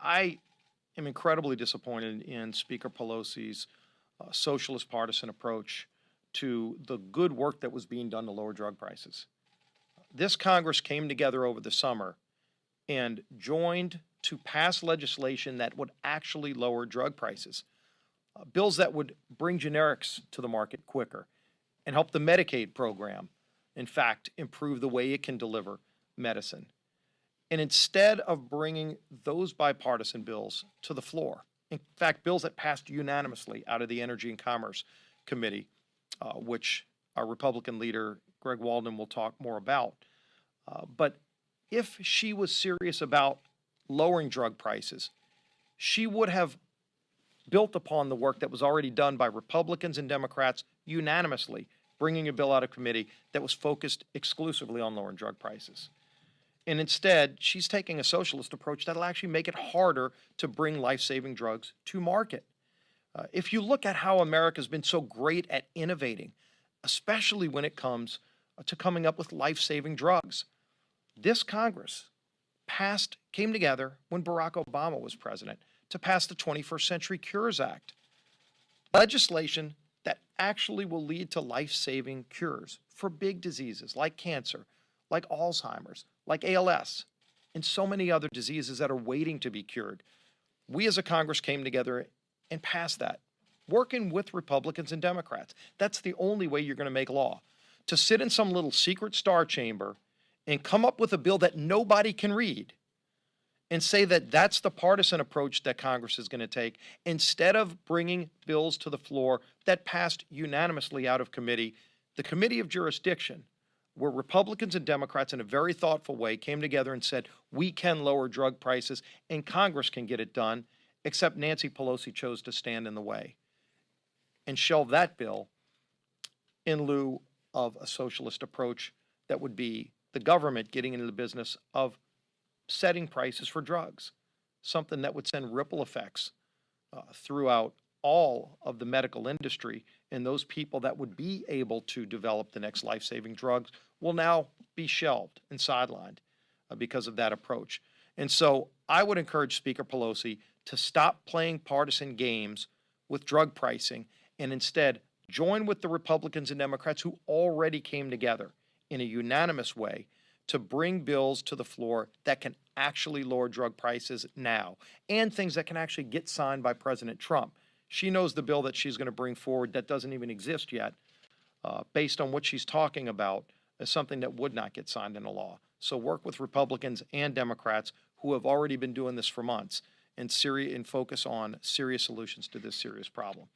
I am incredibly disappointed in Speaker Pelosi's socialist partisan approach to the good work that was being done to lower drug prices. This Congress came together over the summer and joined to pass legislation that would actually lower drug prices, bills that would bring generics to the market quicker and help the Medicaid program, in fact, improve the way it can deliver medicine. And instead of bringing those bipartisan bills to the floor, in fact, bills that passed unanimously out of the Energy and Commerce Committee, which our Republican leader, Greg Walden, will talk more about. But if she was serious about lowering drug prices, she would have built upon the work that was already done by Republicans and Democrats unanimously, bringing a bill out of committee that was focused exclusively on lowering drug prices. And instead, she's taking a socialist approach that'll actually make it harder to bring life-saving drugs to market. If you look at how America's been so great at innovating, especially when it comes to coming up with life-saving drugs, this Congress came together when Barack Obama was president to pass the 21st Century Cures Act, legislation that actually will lead to life-saving cures for big diseases like cancer, like Alzheimer's, like ALS, and so many other diseases that are waiting to be cured. We as a Congress came together and passed that, working with Republicans and Democrats. That's the only way you're going to make law. To sit in some little secret star chamber and come up with a bill that nobody can read and say that that's the partisan approach that Congress is going to take, instead of bringing bills to the floor that passed unanimously out of committee, the Committee of Jurisdiction, where Republicans and Democrats in a very thoughtful way came together and said, we can lower drug prices and Congress can get it done, except Nancy Pelosi chose to stand in the way and shelve that bill in lieu of a socialist approach that would be the government getting into the business of setting prices for drugs, something that would send ripple effects throughout all of the medical industry, and those people that would be able to develop the next life-saving drugs will now be shelved and sidelined because of that approach. And so I would encourage Speaker Pelosi to stop playing partisan games with drug pricing and instead join with the Republicans and Democrats who already came together in a unanimous way to bring bills to the floor that can actually lower drug prices now, and things that can actually get signed by President Trump. She knows the bill that she's going to bring forward that doesn't even exist yet, based on what she's talking about, is something that would not get signed into law. So work with Republicans and Democrats who have already been doing this for months and focus on serious solutions to this serious problem.